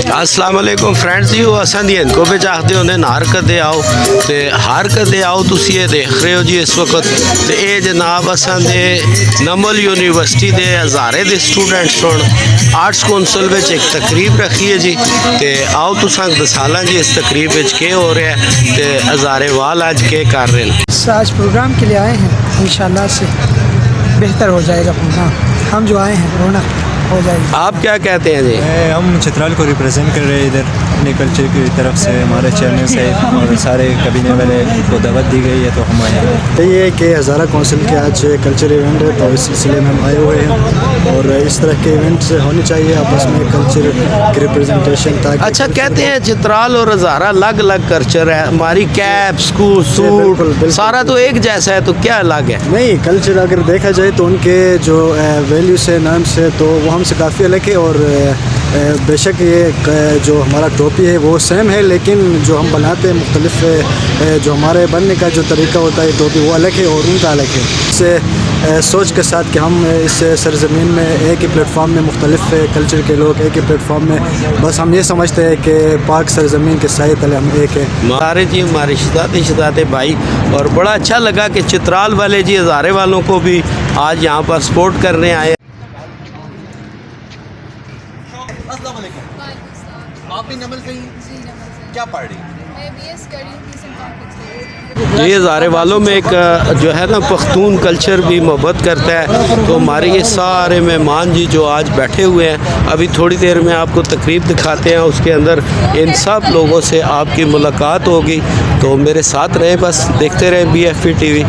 अस्सलाम वालेकुम फ्रेंड्स जी, असा दी इनको भी चाहते होंगे नार कदे आओ तो हार कदे आओ। तुसी ये देख रहे हो जी इस वक्त तो ये जनाब असा दे नमल यूनिवर्सिटी के हज़ारे के स्टूडेंट्स होन आर्ट्स कौंसल में एक तकरीब रखी है जी। तो आओ तुसा दसाला जी इस तकरीब के हो रहा है तो हज़ारे वाल अज के कर रहे हैं। आज प्रोग्राम के लिए आए हैं, इंशाल्लाह से बेहतर हो जाएगा प्रोग्राम। हम जो आए हैं रौनक हो जाएगी। आप क्या कहते हैं जी? हम चित्राल को रिप्रेजेंट कर रहे हैं इधर अपने कल्चर की तरफ से। हमारे चेयरमैन साहब और सारे कबीले वाले को दावत दी गई है तो हम आए हैं। तो ये कि हज़ारा कौंसिल के आज कल्चर इवेंट है तो इस सिलसिले में हम आए हुए हैं और इस तरह के इवेंट्स होने चाहिए आपस में कल्चर की रिप्रेजेंटेशन। ताकि अच्छा कहते हैं चित्राल और हज़ारा अलग अलग कल्चर है, हमारी कैप स्कूल सूट सारा तो एक जैसा है, तो क्या अलग है? नहीं, कल्चर अगर देखा जाए तो उनके जो वैल्यूज़ है नाम्स है तो वो हमसे काफ़ी अलग है। और बेशक ये जो हमारा टोपी है वो सेम है, लेकिन जो हम बनाते हैं मुख्तलिफ जो हमारे बनने का जो तरीका होता है टोपी वो अलग है और उनका अलग है। इससे सोच के साथ कि हम इस सरजमीन में एक ही प्लेटफॉर्म में मुख्तलिफ कल्चर के लोग एक ही प्लेटफॉर्म में, बस हम ये समझते हैं कि पाक सरजमीन के साए तले हम एक है। सारे जी हमारे शहजादे भाई, और बड़ा अच्छा लगा कि चित्राल वाले जी हज़ारे वालों को भी आज यहाँ पर सपोर्ट करने आए। आप भी नमल से ही क्या पढ़ रही? मैं बीएस कर रही हूँ। ये हज़ारे वालों में एक जो है ना पख्तून कल्चर भी मोहब्बत करता है। तो हमारे ये सारे मेहमान जी जो आज बैठे हुए हैं, अभी थोड़ी देर में आपको तकरीब दिखाते हैं, उसके अंदर इन सब लोगों से आपकी मुलाकात होगी। तो मेरे साथ रहें, बस देखते रहें BFP TV।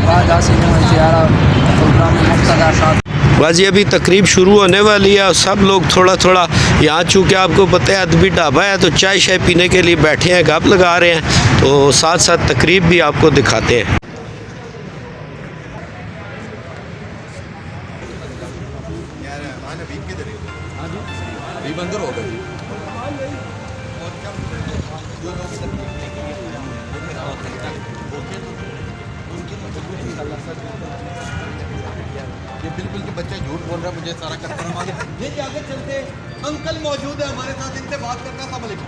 बस ये अभी तकरीब शुरू होने वाली है और सब लोग थोड़ा थोड़ा यहाँ, चूँकि आपको पता है अदबी ढाबा है तो चाय शाय पीने के लिए बैठे हैं, गप लगा रहे हैं, तो साथ साथ तकरीब भी आपको दिखाते हैं। ये बिल्कुल कि बच्चा झूठ बोल रहा है, मुझे सारा कस्टमर मांगे। ये आगे चलते अंकल मौजूद है हमारे साथ, इनसे बात करना। अस्सलाम वालेकुम।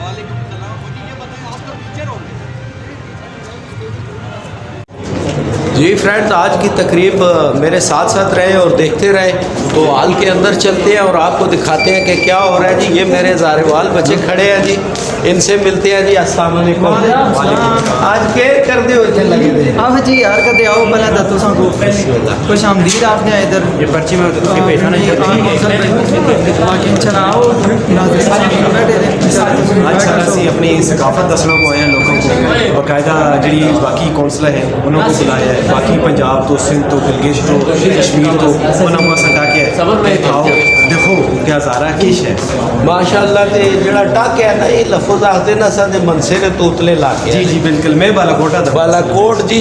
वालेकुम सलाम। मुझे ये बताएं, आप तो टीचर होंगे? जी फ्रेंड्स, आज की तकरीब मेरे साथ साथ रहे और देखते रहे। तो हाल के अंदर चलते हैं और आपको दिखाते हैं कि क्या हो रहा है जी। ये मेरे ज़ारेवाल बच्चे खड़े हैं जी, इनसे मिलते हैं जी। अस्सलाम वालेकुम। आज के कर दे होते लगे थे हाँ जी यार कदे आओ पहले तो तुसा को खुश आमदीद आपने इधर ये पर्ची में पेशाना बाकी चला आओ आज सारा अपनी सकाफत दसना को आए हैं लोगों को। बाकायदा जी बाकी कौंसल है उन्होंने को बुलाया है, बाकी पंजाब तो सिंध तो गिलगित तो कश्मीर तो उन्होंने सटा के आओ देखो क्या हज़ारा किश है माशाअल्लाह। ते जड़ा टाक है ना, ये लफज आखते ना सादे मनसे ने तोतले ला के। जी जी बिल्कुल, मैं बालाकोटा था। बालाकोट जी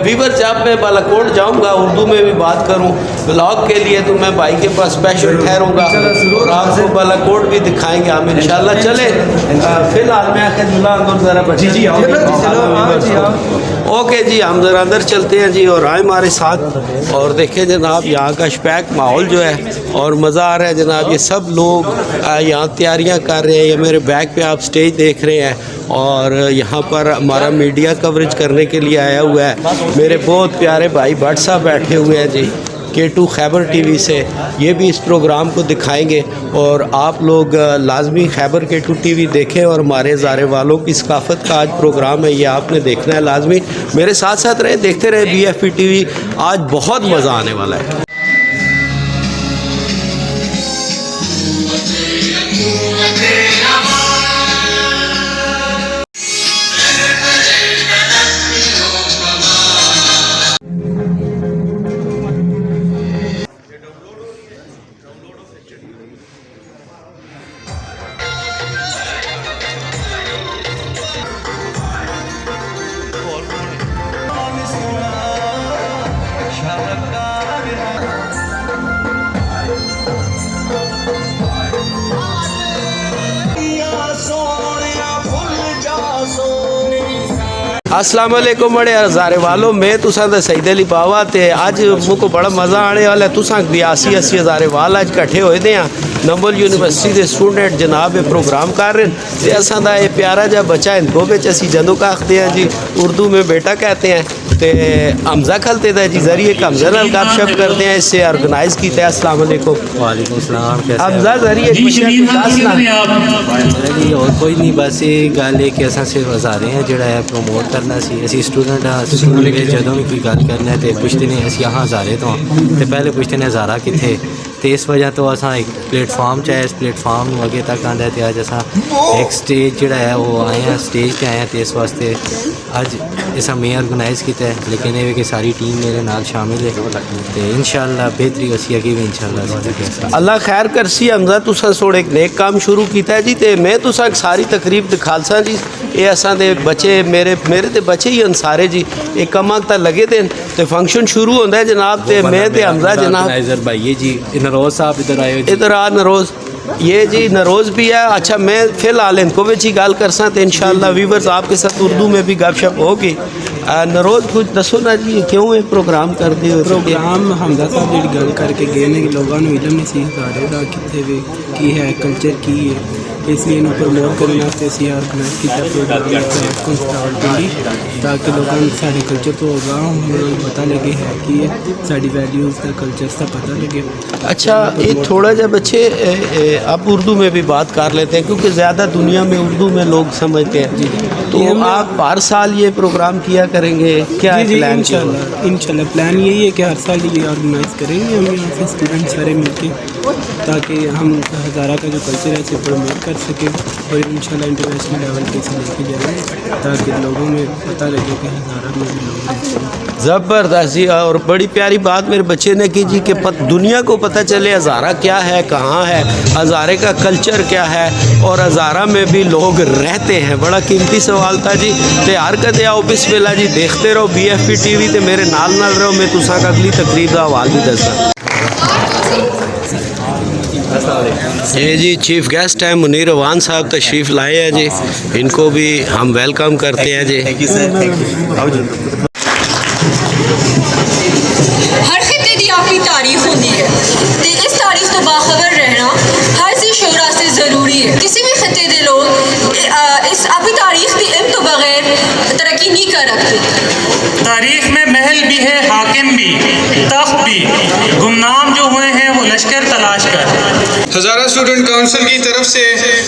वीवर, जब मैं बालाकोट जाऊंगा उर्दू में भी बात करूं ब्लॉग के लिए तो मैं भाई के पास स्पेशल ठहरूंगा और आपको बालाकोट भी दिखाएंगे हम इंशाल्लाह। चले फिलहाल मैं आखिर ज़रा जी जी आओ ओके जी, हम ज़रा अंदर चलते हैं जी और आए हमारे साथ और देखें जनाब यहाँ का शपैक माहौल जो है और मज़ा आ रहा है जनाब। ये सब लोग यहाँ तैयारियाँ कर रहे हैं। ये मेरे बैक पे आप स्टेज देख रहे हैं और यहाँ पर हमारा मीडिया कवरेज करने के लिए आया हुआ है मेरे बहुत प्यारे भाई भट्ट साहब बैठे हुए हैं जी K2 खैबर TV से। ये भी इस प्रोग्राम को दिखाएंगे और आप लोग लाजमी खैबर K2 TV देखें और हमारे हज़ारे वालों की सकाफत का आज प्रोग्राम है, ये आपने देखना है लाजमी। मेरे साथ साथ रहे, देखते रहे BFP TV। आज बहुत मज़ा आने वाला है। अस्सलाम वालेकुम बड़े हज़ारे वालों, मैं तुसा दा सईद अली बावा ते अज मुझको बड़ा मज़ा आने वाला है। तुसा भी 80 हज़ारे वाल अज कट्ठे होए दे हैं नंबल यूनिवर्सिटी के स्टूडेंट जनाब ये प्रोग्राम कर रहे हैं तो असा का ये प्यारा जहा बच्चा इनको बिच असी जदों कहते हैं जी उर्दू में बेटा कहते हैं तो हमजा खलते दा जी जरिए हमजा नाल गपशप करते हैं इससे ऑर्गेनाइज किया है। अस्सलाम वालेकुम। वालेकुम सलाम। हमजा जरिए जी और कोई नहीं, बस ये गल है कि असा सिर्फ हज़ारे हैं जोड़ा है प्रमोट करना सी। असी स्टूडेंट हाँ, स्टूडेंट के जदों भी कोई गल करना है तो पुछते हैं असी यहाँ हज़ारे तो हाँ तो पहले पुछते हैं हज़ारा कितने, तो इस वजह तो असा एक प्लेटफॉर्म चाहे इस प्लेटफॉर्म अगे तक आंदा है तो अज असा एक स्टेज जोड़ा है वो आए हैं, स्टेज पर आए हैं तो इस वास्ते अज ऐसा मैं ऑर्गेनाइज किया है। लेकिन ये कि सारी टीम मेरे नाल शामिल है तो इंशाअल्लाह बेहतरी असी अगे भी इंशाअल्लाह अल्लाह खैर करसी। हमजा तुसा सोड़े एक नेक काम शुरू किया है जी तो मैं तुसा सारी तकरीब दिखालसा जी। ये असा दे बच्चे मेरे तो बच्चे ही सारे जी एक कमां तक लगे थे तो फंक्शन शुरू होता है जनाब तो मैं तो हमजा जनाब भाई जी नरोज साहब इधर आए, इधर आ नरोज ये जी नरोज़ भी है। अच्छा मैं फ़िलहाल इनको भी जी गल कर सा तो इंशाअल्लाह वीवर्स आपके साथ उर्दू में भी गपशप होगी। नरोज़ कुछ दसो ना जी क्यों ये प्रोग्राम करते हो? प्रोग्राम हमदा साहब जी गल करके गए ने कि लोगों को इलम नहीं सी सारे दा कितने भी की है कल्चर की है, इसलिए इन्हों प्रमोट करने वास्ते ऑर्गेनाइज किया प्रोग्राम ताकि लोगों को साढ़े कल्चर तो आगाह पता लगे है कि साड़ी वैल्यूज़ का कल्चर का पता लगे। अच्छा एक थोड़ा जा बच्चे आप उर्दू में भी बात कर लेते हैं क्योंकि ज़्यादा दुनिया में उर्दू में लोग समझते हैं तो आप हर साल ये प्रोग्राम किया करेंगे क्या? प्लान इंशाल्लाह प्लान यही है कि हर साल ये ऑर्गेनाइज करेंगे हम यहाँ से स्टूडेंट सारे मिलके ताकि हम हज़ारा का जो कल्चर है इसे प्रमोट कर सकें और इंशाल्लाह इंटरनेशनल लेवल पे इसे लेके जाएंगे ताकि लोगों में पता लगे कि हज़ारा में भी लोग हैं। ज़बरदस्त जी। और बड़ी प्यारी बात मेरे बच्चे ने की जी कि दुनिया को पता चले हज़ारा क्या है, कहाँ है, हज़ारे का कल्चर क्या है और हज़ारा में भी लोग रहते हैं। बड़ा कीमती सवाल था जी। तो हर कदे आओ बिस्मिल्लाह जी देखते रहो BFP TV तो मेरे नाल रहो। मैं तुसा का अगली तकरीब का हवाल भी दसा। ये जी चीफ गेस्ट हैं मुनीर अवान साहब तशरीफ़ लाए हैं जी, इनको भी हम वेलकम करते हैं जी। Thank you sir, thank you. आओ जी। हर खिते की अपनी तारीफ होती है तो इस तारीफ तो बाखबर रहना हर सी शोरा से ज़रूरी है। किसी भी खिते के लोग इस अपनी तारीफ की इल्म तो बगैर तरक्की नहीं कर सकते। तारीख में महल भी है, हाकिम भी, तख्त भी, गुमनाम जो हुए हैं वो लश्कर तलाश कर। हज़ारा स्टूडेंट काउंसिल की तरफ से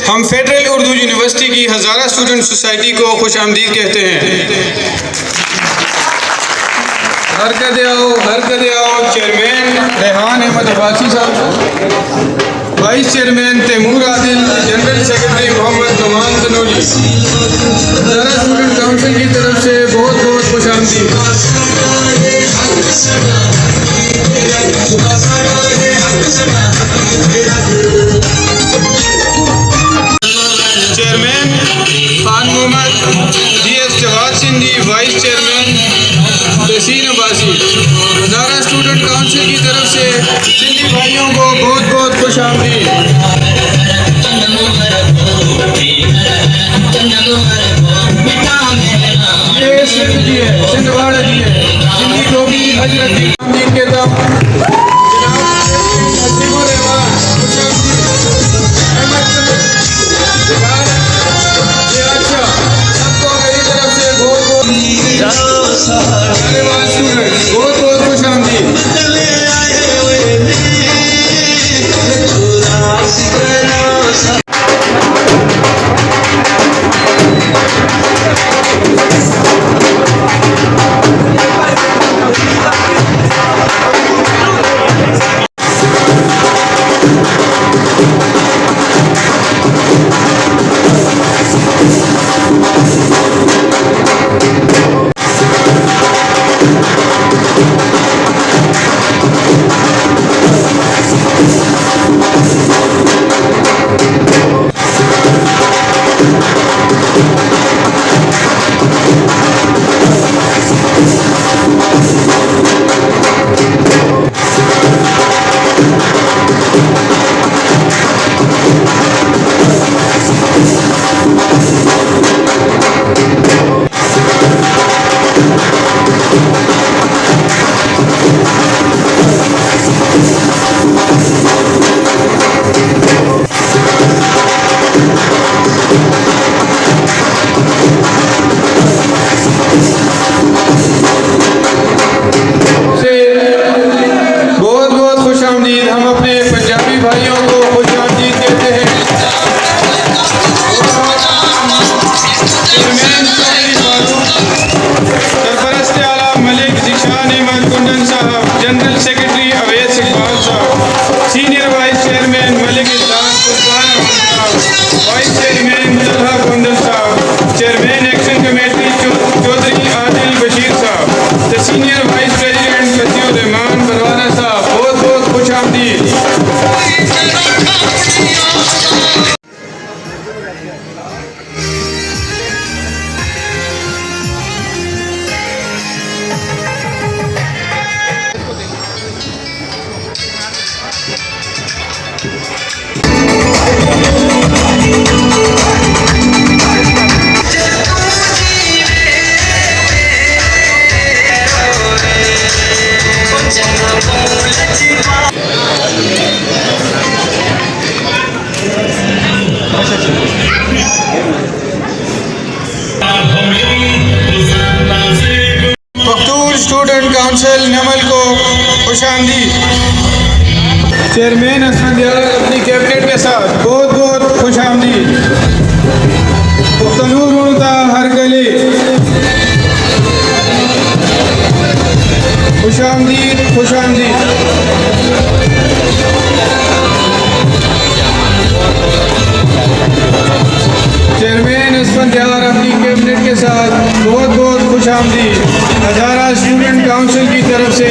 हम फेडरल उर्दू यूनिवर्सिटी की हज़ारा स्टूडेंट सोसाइटी को खुश आमदीद कहते हैं। हर कदे आओ chairman Rehan Ahmed Abbasi sahab, vice chairman Taimur Adil, general secretary Mohammad Noman Tanoli, Hazara student council की तरफ से बहुत बहुत खुश आमदीद। Chairman Khan Mohammad, DS Jawad Sindhi, vice chairman Tehseen Abbasi. Hazara student council की तरफ से सिंधी भाइयों को बहुत बहुत खुश आमदीद। ये सिंध जी है, सिंधवाड़ा जी है, सिंधी टोपी हजरत के दम जनाब नसीमुर रहमान खुश आमदीद। Vice chairman Talha Gondal sahab, chairman action committee Chaudhry Adil Bashir sahab, the senior vice president Fatiur Rehman Barwana sahab, बहुत बहुत खुश आमदीद। पख्तून स्टूडेंट काउंसिल नमल को खुश आमदीद। चेयरमैन असद यार अपनी कैबिनेट के साथ बहुत बहुत खुश आमदीद। पुख्तनूर उड़ता हर गली खुश आमदीद, खुश आमदीद। चेयरमैन असद यार अपनी कैबिनेट के साथ बहुत बहुत खुश आमदीद। हज़ारा स्टूडेंट काउंसिल की तरफ से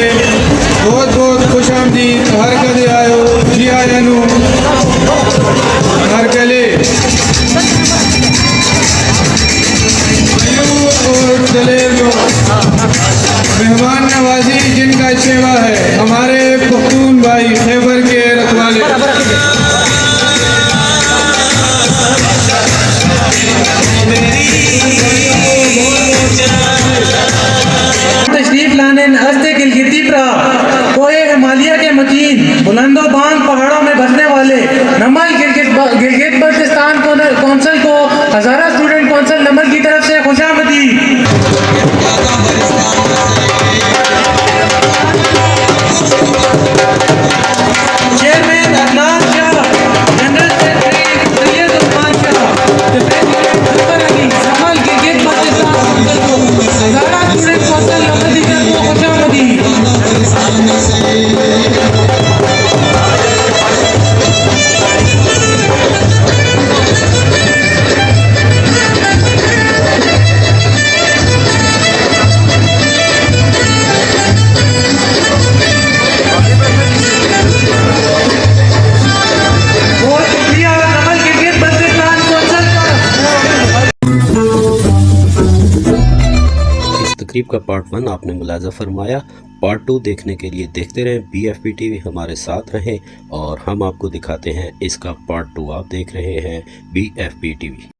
बहुत बहुत खुश आमदीद। हर कदे आयो जी आया नू हर कले और दलेर लो मेहमान नवाजी जिनका सेवा है हमारे पख्तून भाई खैबर के रखवाले। तशरीफ लाने हस्ते गिलगिती प्रा कोए हिमालय के मकीन बुलंदो बांग पहाड़ों में बसने वाले नमल गिलगित बल्तिस्तान कौंसिल को हज़ारा स्टूडेंट कौंसिल नमल की तरफ से खुशामदीद। Chairman Adnan Shah, general secretary Syed Usman Shah, Akbar Ali Namal Gilgit Baltistan council को हज़ारा स्टूडेंट कौंसिल नमल की तरफ से खुशामदीद। तकरीब का पार्ट 1 आपने मुलाजा फरमाया। पार्ट 2 देखने के लिए देखते रहें BFP TV, हमारे साथ रहें और हम आपको दिखाते हैं इसका पार्ट 2। आप देख रहे हैं BFP TV।